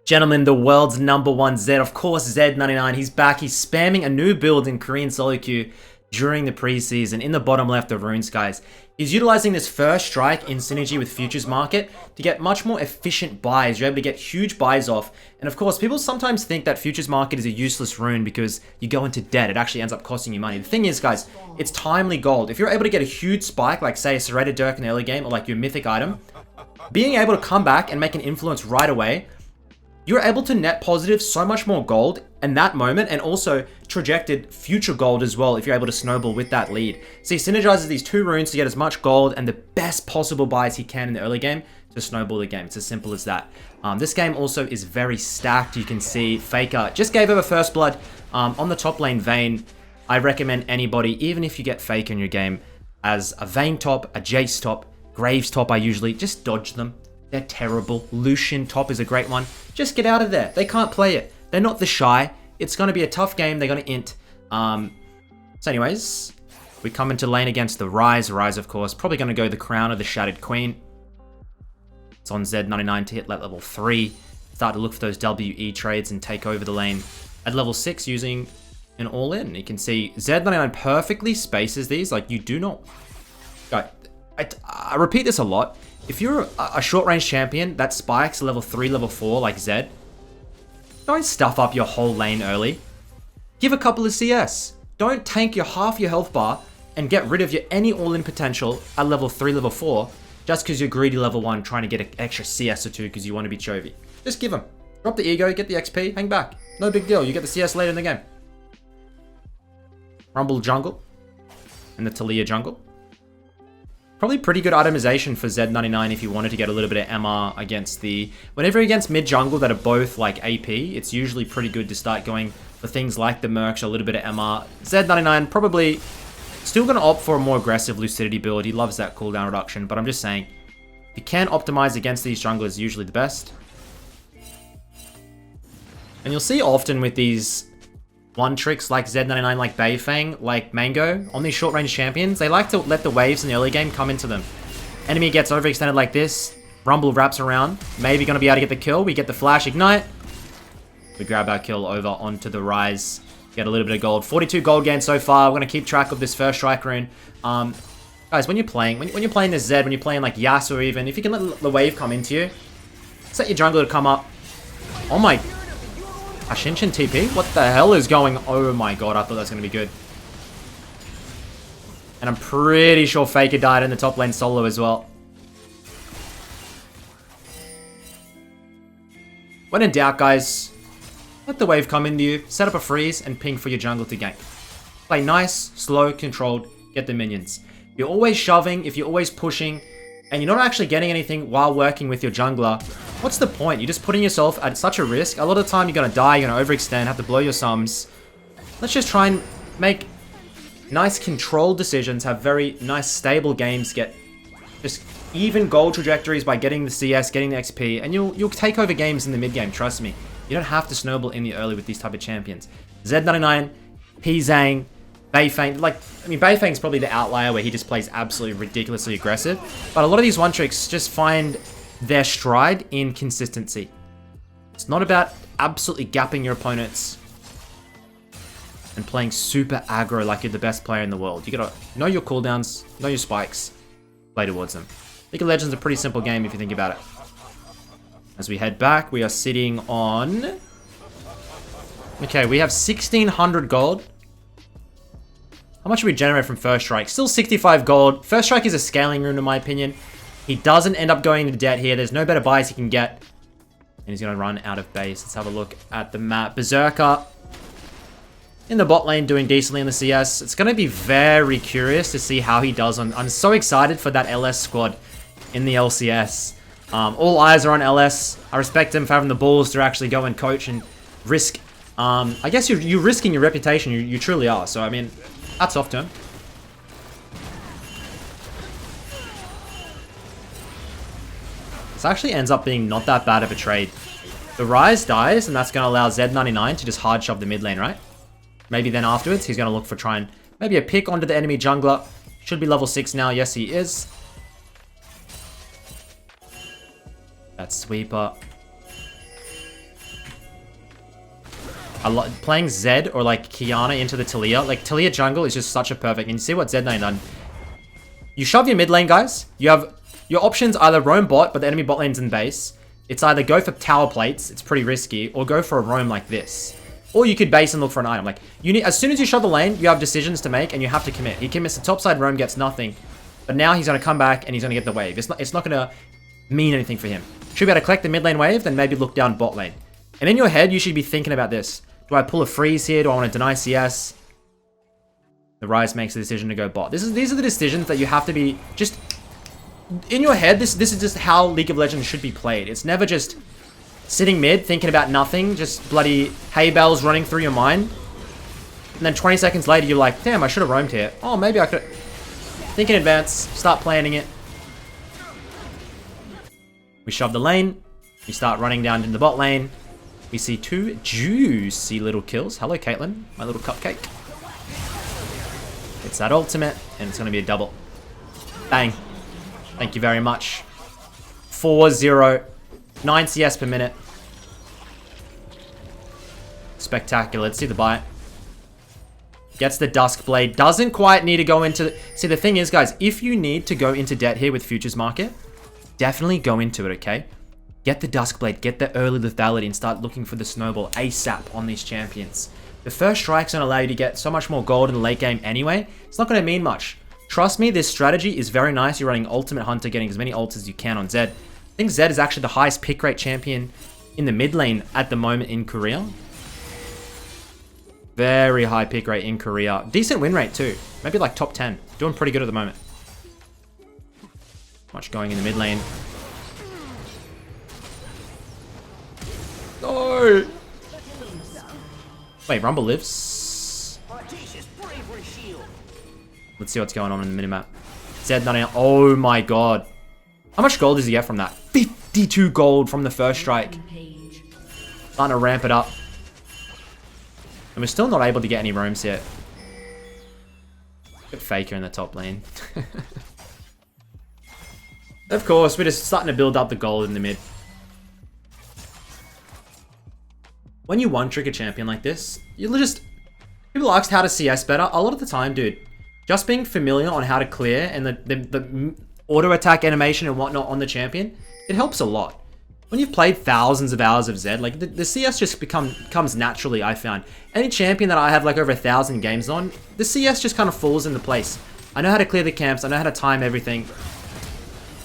Gentlemen, the world's #1 Zed, of course, ZED99, he's back. He's spamming a new build in Korean solo queue during the preseason in the bottom left of Rune Skies. He's utilizing this first strike in synergy with Futures Market to get much more efficient buys. You're able to get huge buys off. And of course, people sometimes think that Futures Market is a useless rune because you go into debt. It actually ends up costing you money. The thing is, guys, it's timely gold. If you're able to get a huge spike, like say a Serrated Dirk in the early game or like your mythic item, being able to come back and make an influence right away, you're able to net positive so much more gold in that moment, and also trajected future gold as well if you're able to snowball with that lead. So he synergizes these two runes to get as much gold and the best possible buys he can in the early game to snowball the game. It's as simple as that. This game also is very stacked. You can see FAKER just gave over first blood on the top lane Vayne. I recommend anybody, even if you get FAKER in your game, as a Vayne top, a Jace top, Graves top, I usually just dodge them. They're terrible. Lucian top is a great one. Just get out of there. They can't play it. They're not the shy. It's going to be a tough game. They're going to int. So anyways, we come into lane against the Ryze. Ryze, of course, probably going to go the Crown of the Shattered Queen. It's on ZED99 to hit level 3. Start to look for those WE trades and take over the lane at level 6 using an all-in. You can see ZED99 perfectly spaces these. Like, you do not... I repeat this a lot. If you're a short-range champion that spikes level 3, level 4 like Zed, don't stuff up your whole lane early. Give a couple of CS. Don't tank half your health bar and get rid of your any all-in potential at level 3, level 4 just because you're greedy level 1 trying to get an extra CS or 2 because you want to be Chovy. Just give them. Drop the ego, get the XP, hang back. No big deal. You get the CS later in the game. Rumble jungle and the Talia jungle. Probably pretty good itemization for ZED99 if you wanted to get a little bit of MR against the... Whenever you're against mid jungle that are both like AP, it's usually pretty good to start going for things like the Mercs, a little bit of MR. ZED99 probably still going to opt for a more aggressive Lucidity build. He loves that cooldown reduction, but I'm just saying, if you can optimize against these junglers, usually the best. And you'll see often with these one tricks like ZED99, like Beifang, like Mango, on these short-range champions, they like to let the waves in the early game come into them. Enemy gets overextended like this, Rumble wraps around, maybe going to be able to get the kill, we get the flash ignite, we grab our kill over onto the Ryze, get a little bit of gold. 42 gold gain so far. We're going to keep track of this first strike rune. Guys, when you're playing, when you're playing this Zed, when you're playing like Yasuo even, if you can let the wave come into you, set your jungler to come up. Oh my... A Shinshin TP? What the hell is going... Oh my god, I thought that was going to be good. And I'm pretty sure FAKER died in the top lane solo as well. When in doubt, guys, let the wave come into you, set up a freeze, and ping for your jungle to gank. Play nice, slow, controlled, get the minions. If you're always shoving, if you're always pushing, and you're not actually getting anything while working with your jungler, what's the point? You're just putting yourself at such a risk. A lot of the time you're going to die, you're going to overextend, have to blow your sums. Let's just try and make nice controlled decisions, have very nice stable games, get just even gold trajectories by getting the CS, getting the XP, and you'll take over games in the mid game, trust me. You don't have to snowball in the early with these type of champions. ZED99, P-Zang, Beifang, like, I mean, Beifang's probably the outlier where he just plays absolutely ridiculously aggressive. But a lot of these one-tricks just find their stride in consistency. It's not about absolutely gapping your opponents and playing super aggro like you're the best player in the world. You gotta know your cooldowns, know your spikes, play towards them. League of Legends is a pretty simple game if you think about it. As we head back, we are sitting on... Okay, we have 1,600 gold. How much do we generate from First Strike? Still 65 gold. First Strike is a scaling rune in my opinion. He doesn't end up going into debt here. There's no better buys he can get. And he's going to run out of base. Let's have a look at the map. Berserker in the bot lane doing decently in the CS. It's going to be very curious to see how he does. I'm so excited for that LS squad in the LCS. All eyes are on LS. I respect him for having the balls to actually go and coach and risk. I guess you're risking your reputation. You truly are. So, I mean... Hats off to him. This actually ends up being not that bad of a trade. The Ryze dies, and that's going to allow ZED99 to just hard shove the mid lane, right? Maybe then afterwards, he's going to look for trying maybe a pick onto the enemy jungler. Should be level 6 now. Yes, he is. That sweeper. Playing Zed or like Kiana into the Talia. Like Talia jungle is just such a perfect. And you see what ZED9 done. You shove your mid lane, guys. You have your options either roam bot, but the enemy bot lane's in base. It's either go for tower plates, it's pretty risky, or go for a roam like this. Or you could base and look for an item. Like you need, as soon as you shove the lane, you have decisions to make and you have to commit. He commits the topside roam, gets nothing. But now he's gonna come back and he's gonna get the wave. It's not gonna mean anything for him. Should be able to collect the mid lane wave, then maybe look down bot lane. And in your head, you should be thinking about this. Do I pull a freeze here? Do I want to deny CS? The Ryze makes the decision to go bot. These are the decisions that you have to be just in your head. This is just how League of Legends should be played. It's never just sitting mid thinking about nothing, just bloody hay bells running through your mind. And then 20 seconds later, you're like, damn, I should have roamed here. Oh, maybe I could. Think in advance. Start planning it. We shove the lane. We start running down into the bot lane. We see 2 juicy little kills. Hello, Caitlyn, my little cupcake. It's that ultimate, and it's going to be a double. Bang. Thank you very much. 4-0. 9 CS per minute. Spectacular. Let's see the bite. Gets the Dusk Blade. Doesn't quite need to go into... See, the thing is, guys, if you need to go into debt here with Futures Market, definitely go into it, okay? Get the Dusk Blade, get the early lethality, and start looking for the snowball ASAP on these champions. The first strike's going to allow you to get so much more gold in the late game anyway. It's not going to mean much. Trust me, this strategy is very nice. You're running Ultimate Hunter, getting as many ults as you can on Zed. I think Zed is actually the highest pick rate champion in the mid lane at the moment in Korea. Very high pick rate in Korea. Decent win rate too. Maybe like top 10. Doing pretty good at the moment. Much going in the mid lane. No! Wait, Rumble lives. Let's see what's going on in the minimap. ZED9. Oh my god. How much gold does he get from that? 52 gold from the first strike. Starting to ramp it up. And we're still not able to get any roams yet. Got FAKER in the top lane. Of course, we're just starting to build up the gold in the mid. When you one-trick a champion like this, you'll just... People asked how to CS better. A lot of the time, dude, just being familiar on how to clear and the auto-attack animation and whatnot on the champion, it helps a lot. When you've played thousands of hours of Zed, like the CS just comes naturally, I found. Any champion that I have like over 1,000 games on, the CS just kind of falls into place. I know how to clear the camps, I know how to time everything.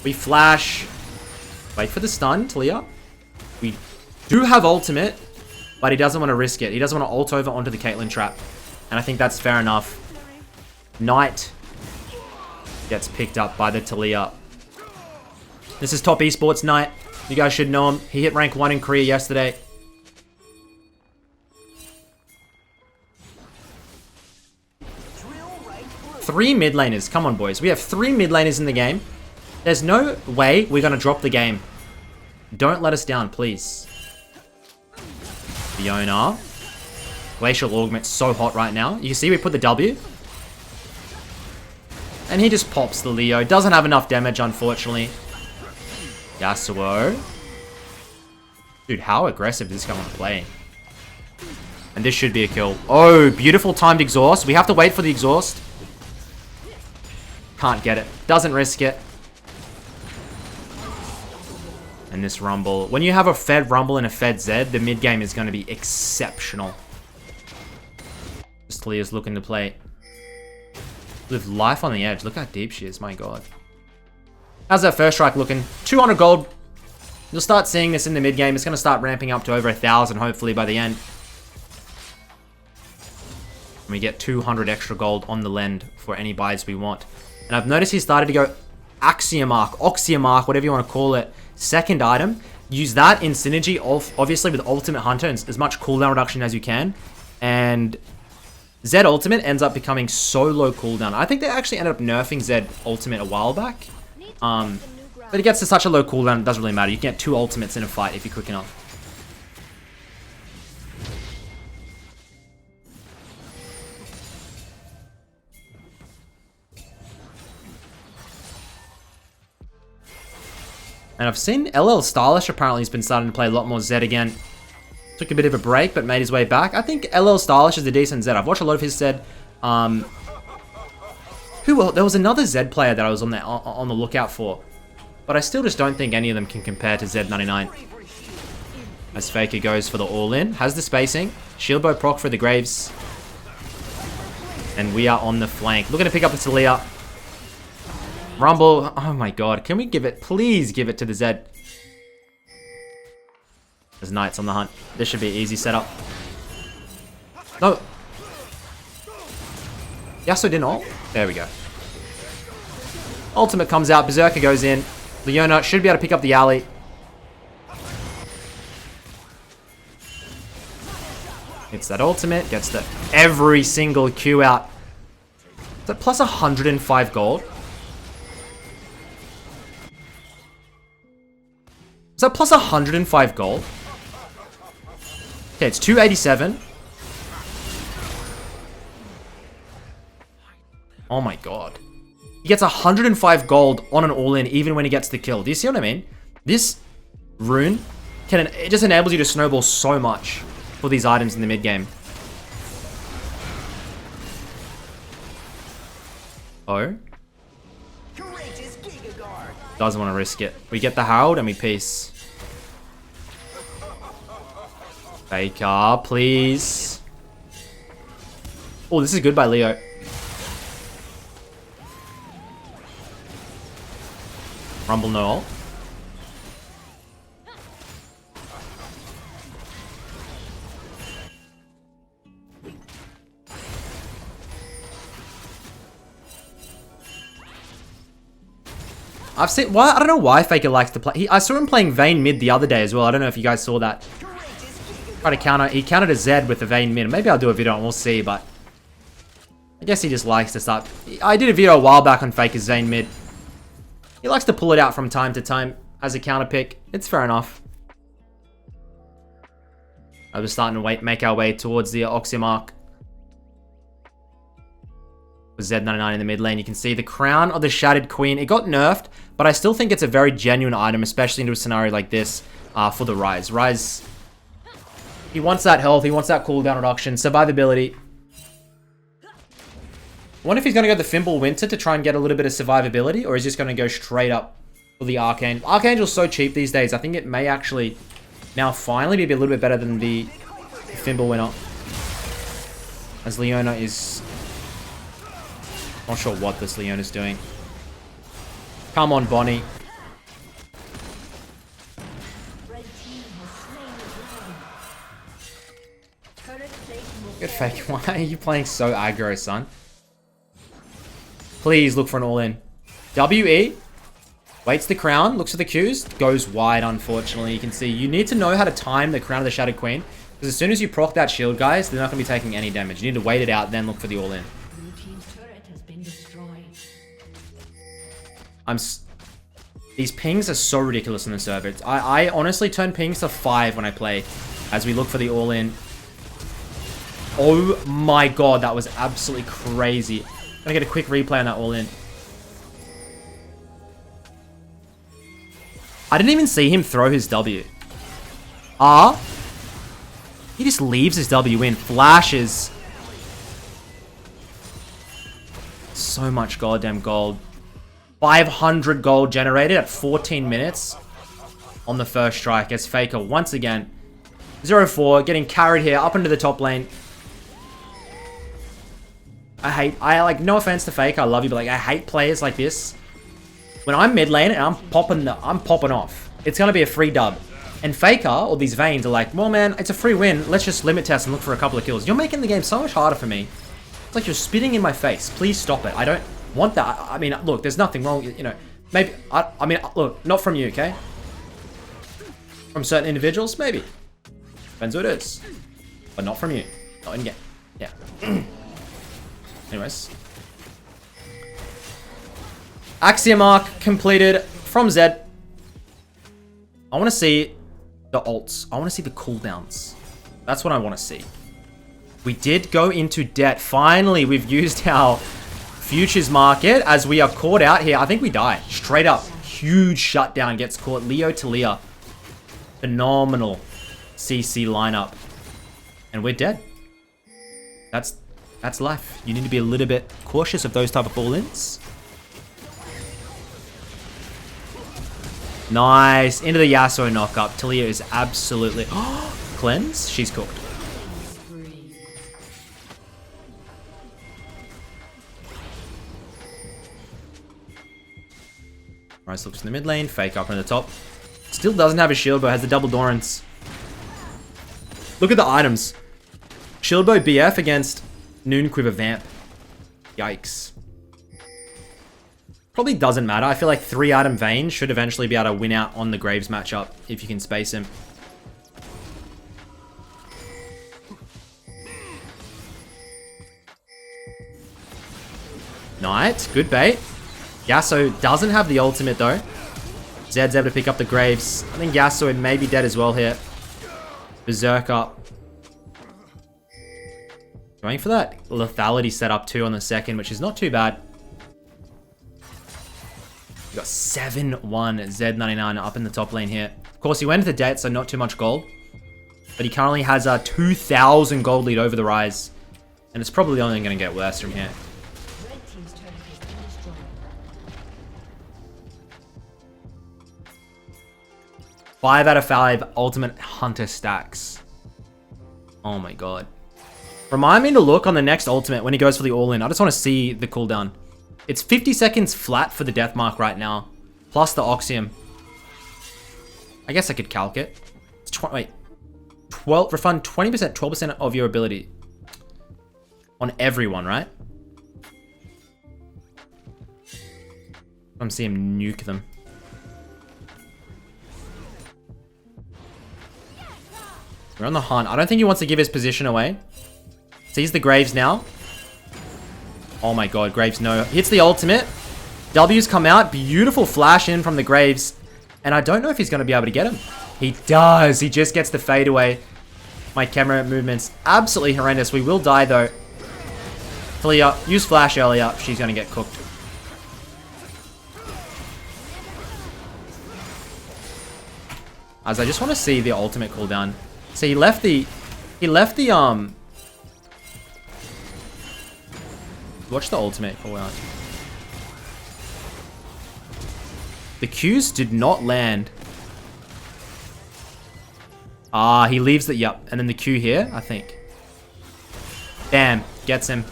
We flash. Wait for the stun, Talia. We do have ultimate, but he doesn't want to risk it. He doesn't want to ult over onto the Caitlyn trap. And I think that's fair enough. Knight gets picked up by the Talia. This is top esports Knight. You guys should know him. He hit rank 1 in Korea yesterday. Three mid laners. Come on, boys. We have 3 mid laners in the game. There's no way we're going to drop the game. Don't let us down, please. Fiona. Glacial Augment's so hot right now. You can see we put the W. And he just pops the Leo. Doesn't have enough damage, unfortunately. Yasuo. Dude, how aggressive is this going to play? And this should be a kill. Oh, beautiful timed exhaust. We have to wait for the exhaust. Can't get it. Doesn't risk it. And this Rumble. When you have a fed Rumble and a fed Zed, the mid game is going to be exceptional. This Talia's looking to play. With life on the edge. Look how deep she is. My god. How's that first strike looking? 200 gold. You'll start seeing this in the mid game. It's going to start ramping up to over 1,000 hopefully by the end. And we get 200 extra gold on the lend for any buys we want. And I've noticed he started to go Oxiomark, whatever you want to call it. Second item. Use that in synergy, obviously with Ultimate Hunter, and as much cooldown reduction as you can. And Zed Ultimate ends up becoming so low cooldown. I think they actually ended up nerfing Zed Ultimate a while back. But it gets to such a low cooldown, it doesn't really matter. You can get 2 ultimates in a fight if you're quick enough. And I've seen LL Stylish apparently has been starting to play a lot more Zed again. Took a bit of a break, but made his way back. I think LL Stylish is a decent Zed. I've watched a lot of his Zed. There was another Zed player that I was on the lookout for. But I still just don't think any of them can compare to ZED99. As Faker goes for the all-in. Has the spacing. Shield bow proc for the Graves. And we are on the flank. Looking to pick up the Talia. Rumble. Oh my god. Can we give it? Please give it to the Zed. There's Knights on the hunt. This should be an easy setup. No. Yasuo didn't ult. There we go. Ultimate comes out. Berserker goes in. Leona should be able to pick up the alley. Hits that ultimate. Gets the every single Q out. Is that plus 105 gold? Is that plus 105 gold? Okay, it's 287. Oh my god. He gets 105 gold on an all-in even when he gets the kill. Do you see what I mean? This rune, it just enables you to snowball so much for these items in the mid-game. Oh. Doesn't want to risk it. We get the Herald and we peace. Faker, please. Oh, this is good by Leo. Rumble no ult. I've seen. Why? I don't know why Faker likes to play. I saw him playing Vayne mid the other day as well. I don't know if you guys saw that. Try to counter. He countered a Zed with the Vayne mid. Maybe I'll do a video and we'll see. But I guess he just likes to start. I did a video a while back on Faker's Vayne mid. He likes to pull it out from time to time as a counter pick. It's fair enough. I was starting to make our way towards the Oxia mark. With ZED99 in the mid lane, you can see the Crown of the Shattered Queen. It got nerfed, but I still think it's a very genuine item, especially into a scenario like this for the Ryze. Ryze, he wants that health, he wants that cooldown reduction, survivability. I wonder if he's going to go the Fimble Winter to try and get a little bit of survivability, or is he just going to go straight up for the Archangel. Archangel's so cheap these days, I think it may actually now finally be a little bit better than the Fimble Winter. As Leona is... not sure what this Leona's doing. Come on, Bonnie. Good fake. Why are you playing so aggro, son? Please look for an all-in. WE. Waits the crown. Looks for the Qs. Goes wide, unfortunately. You can see you need to know how to time the Crown of the Shattered Queen. Because as soon as you proc that shield, guys, they're not going to be taking any damage. You need to wait it out, then look for the all-in. These pings are so ridiculous on the server. I honestly turn pings to 5 when I play. As we look for the all-in. Oh my god, that was absolutely crazy. I'm gonna get a quick replay on that all-in. I didn't even see him throw his W. He just leaves his W in. Flashes. So much goddamn gold. 500 gold generated at 14 minutes on the first strike as Faker once again 0-4 getting carried here up into the top lane. I like, no offense to Faker, I love you, but like I hate players like this. When I'm mid lane and I'm popping off, it's gonna be a free dub. And Faker or these Vaynes are like, well man, it's a free win. Let's just limit test and look for a couple of kills. You're making the game so much harder for me. It's like you're spitting in my face. Please stop it. I don't want that. I mean, look, there's nothing wrong, you know. Maybe, I mean, look, not from you, okay? From certain individuals, maybe. Depends who it is. But not from you. Not in game. Yeah. Anyways. Axiom arc completed from Zed. I want to see the ults. I want to see the cooldowns. That's what I want to see. We did go into debt. Finally, we've used our futures market as we are caught out here. I think we die. Straight up. Huge shutdown gets caught. Leo to Leah. Phenomenal. CC lineup. And we're dead. That's life. You need to be a little bit cautious of those type of all-ins. Nice. Into the Yasuo knock-up. Talia is absolutely... Cleanse? She's cooked. Rice looks in the mid lane. Fake up in the top. Still doesn't have a shield, but has the double Dorans. Look at the items. Shieldbow BF against Noon Quiver Vamp. Yikes. Probably doesn't matter. I feel like 3-item Vayne should eventually be able to win out on the Graves matchup if you can space him. Nice. Good bait. Yasuo doesn't have the ultimate though. Zed's able to pick up the Graves. I think Yasuo may be dead as well here. Berserker. Going for that lethality setup too on the second, which is not too bad. We got 7-1 Z99 up in the top lane here. Of course, he went into debt, so not too much gold. But he currently has a 2,000 gold lead over the Rise. And it's probably only going to get worse from here. 5 out of 5 ultimate hunter stacks. Oh my god. Remind me to look on the next ultimate when he goes for the all-in. I just want to see the cooldown. It's 50 seconds flat for the death mark right now. Plus the Oxium. I guess I could calc it. It's wait. 12, refund 20%, 12% of your ability. On everyone, right? I'm seeing him nuke them. We're on the hunt. I don't think he wants to give his position away. Sees the Graves now. Oh my god, Graves no. Hits the ultimate. W's come out. Beautiful flash in from the Graves. And I don't know if he's going to be able to get him. He does. He just gets the fade away. My camera movement's absolutely horrendous. We will die though. Talia, use flash earlier. She's going to get cooked. As I just want to see the ultimate cooldown. So he left the watch the ultimate cooldown. The Qs did not land. Ah, he leaves the, yep. And then the Q here, I think. Bam, gets him.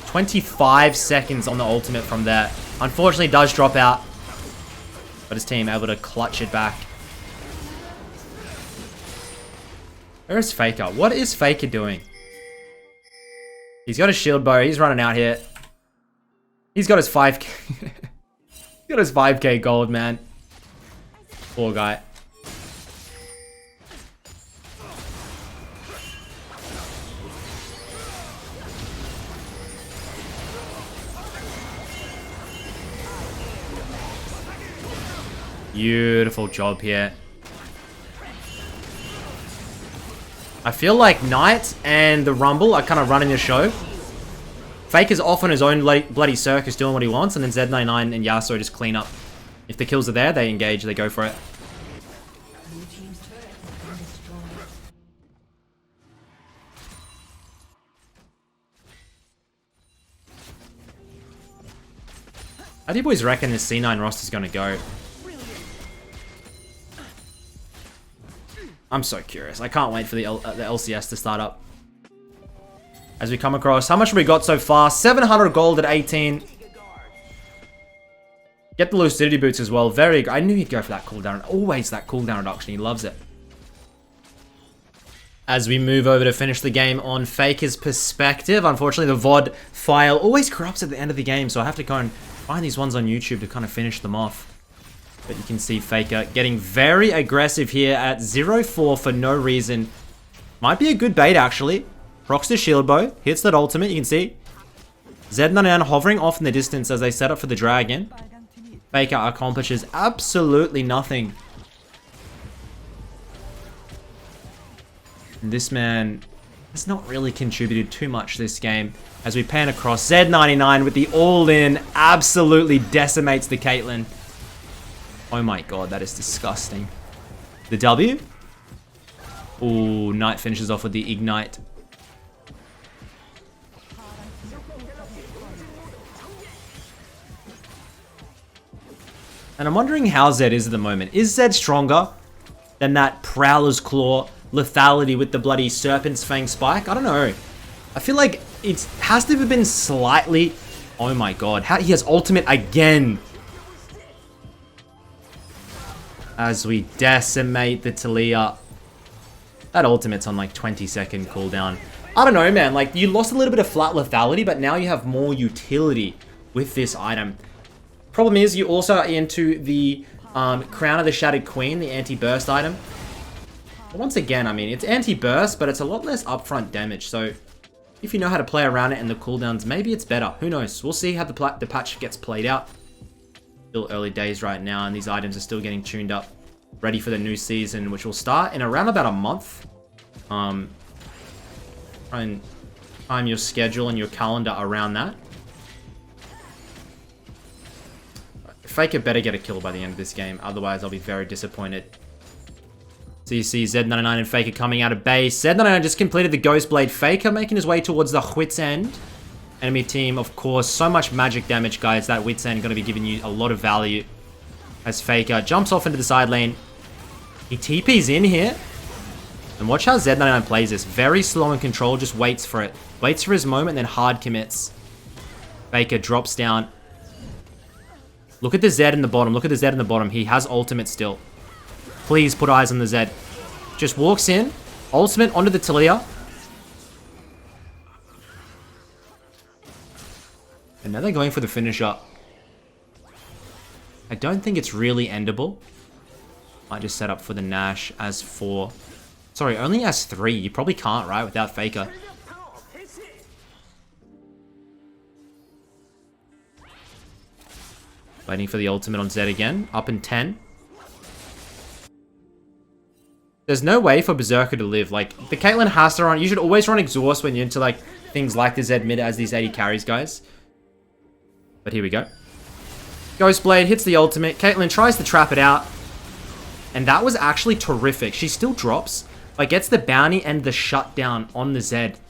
25 seconds on the ultimate from there. Unfortunately, does drop out. But his team able to clutch it back. Where is Faker? What is Faker doing? He's got a shield bow. He's running out here. He's got his 5k. He's got his 5k gold, man. Poor guy. Beautiful job here. I feel like Knight and the Rumble are kind of running the show. Faker's off on his own bloody circus doing what he wants, and then Z99 and Yasuo just clean up. If the kills are there, they engage, they go for it. How do you boys reckon this C9 roster's gonna go? I'm so curious. I can't wait for the LCS to start up. As we come across, how much have we got so far? 700 gold at 18. Get the lucidity boots as well. Very good. I knew he'd go for that cooldown. Always that cooldown reduction. He loves it. As we move over to finish the game on Faker's perspective, unfortunately the VOD file always corrupts at the end of the game, so I have to go and find these ones on YouTube to kind of finish them off. But you can see Faker getting very aggressive here at 0-4 for no reason. Might be a good bait, actually. Procs the shield bow. Hits that ultimate, you can see. Z99 hovering off in the distance as they set up for the dragon. Faker accomplishes absolutely nothing. And this man has not really contributed too much this game. As we pan across, Z99 with the all-in absolutely decimates the Caitlyn. Oh my god, that is disgusting. The W? Ooh, Knight finishes off with the Ignite. And I'm wondering how Zed is at the moment. Is Zed stronger than that Prowler's Claw lethality with the bloody Serpent's Fang Spike? I don't know. I feel like it has to have been slightly... Oh my god. He has ultimate again. As we decimate the Talia. That ultimate's on like 20-second cooldown. I don't know, man. Like, you lost a little bit of flat lethality, but now you have more utility with this item. Problem is, you also are into the Crown of the Shattered Queen, the anti-burst item. Once again, I mean, it's anti-burst, but it's a lot less upfront damage. So, if you know how to play around it and the cooldowns, maybe it's better. Who knows? We'll see how the patch gets played out. Still early days right now, and these items are still getting tuned up. Ready for the new season, which will start in around about a month. Try and time your schedule and your calendar around that. Faker better get a kill by the end of this game, otherwise I'll be very disappointed. So you see Z99 and Faker coming out of base. Z99 just completed the Ghost Blade. Faker making his way towards the Wit's End. Enemy team, of course, so much magic damage, guys. That Wit's End going to be giving you a lot of value. As Faker jumps off into the side lane. He TP's in here. And watch how Z99 plays this. Very slow and controlled, just waits for it. Waits for his moment, then hard commits. Faker drops down. Look at the Zed in the bottom. Look at the Zed in the bottom. He has ultimate still. Please put eyes on the Zed. Just walks in. Ultimate onto the Talia. And now they're going for the finisher. I don't think it's really endable. Might just set up for the Nash as 4. Sorry, only as 3. You probably can't, right? Without Faker. Waiting for the ultimate on Zed again. Up in 10. There's no way for Berserker to live. Like, the Caitlyn has to run. You should always run Exhaust when you're into, like, things like the Zed mid as these 80 carries, guys. But here we go. Ghost Blade hits the ultimate. Caitlyn tries to trap it out. And that was actually terrific. She still drops, but gets the bounty and the shutdown on the Zed.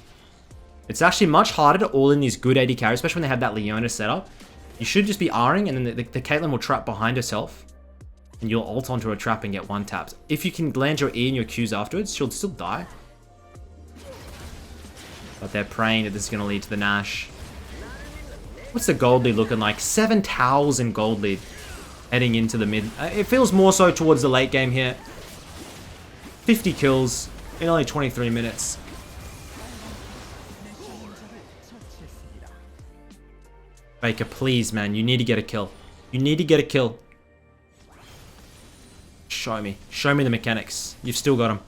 It's actually much harder to all in these good 80 carries, especially when they have that Leona setup. You should just be R'ing, and then the Caitlyn will trap behind herself. And you'll ult onto a trap and get one tapped. If you can land your E and your Qs afterwards, she'll still die. But they're praying that this is going to lead to the Nash. What's the gold lead looking like? 7,000 gold lead heading into the mid. It feels more so towards the late game here. 50 kills in only 23 minutes. Faker, please, man. You need to get a kill. You need to get a kill. Show me. Show me the mechanics. You've still got them.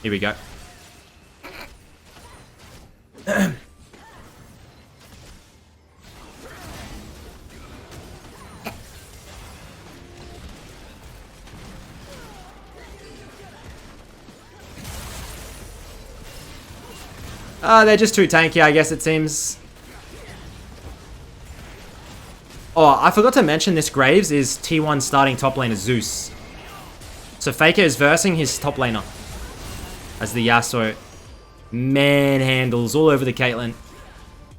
Here we go. They're just too tanky, I guess it seems. Oh, I forgot to mention this Graves is T1 starting top laner Zeus. So Faker is versing his top laner. As the Yasuo manhandles all over the Caitlyn.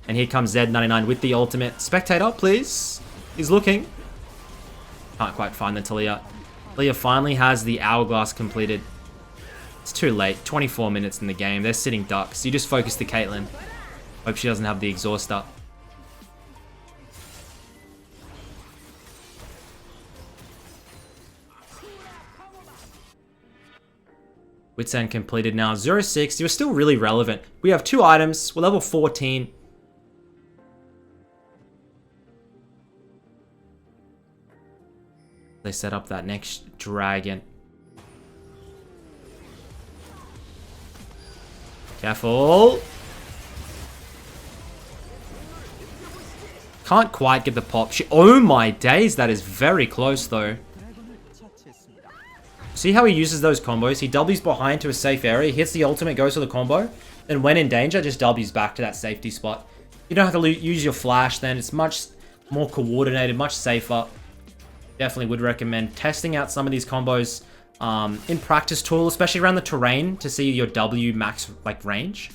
And here comes Z99 with the ultimate. Spectator, please. He's looking. Can't quite find the Talia. Talia finally has the Hourglass completed. It's too late. 24 minutes in the game. They're sitting ducks. You just focus the Caitlyn. Hope she doesn't have the exhaust up. Wit's End completed now. 0-6. You're still really relevant. We have 2 items. We're level 14. They set up that next dragon. Careful. Can't quite get the pop. Oh my days, that is very close though. See how he uses those combos? He W's behind to a safe area, hits the ultimate, goes for the combo, then when in danger, just W's back to that safety spot. You don't have to use your flash then. It's much more coordinated, much safer. Definitely would recommend testing out some of these combos in practice tool, especially around the terrain, to see your W max like range.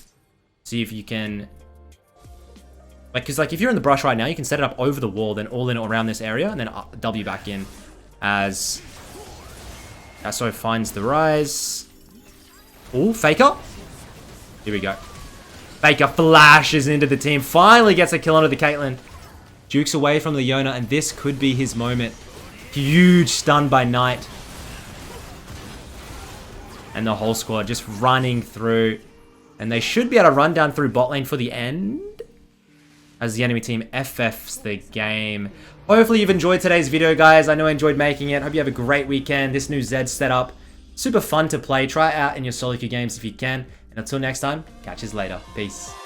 See if you can, like, because like if you're in the brush right now, you can set it up over the wall, then all in around this area, and then W back in as Yasuo finds the rise. Ooh, Faker. Here we go. Faker flashes into the team, finally gets a kill onto the Caitlyn. Jukes away from the Yona, and this could be his moment. Huge stun by Knight. And the whole squad just running through. And they should be able to run down through bot lane for the end, as the enemy team FFs the game. Hopefully you've enjoyed today's video, guys. I know I enjoyed making it. Hope you have a great weekend. This new ZED setup, super fun to play. Try it out in your solo queue games if you can. And until next time, catch us later. Peace.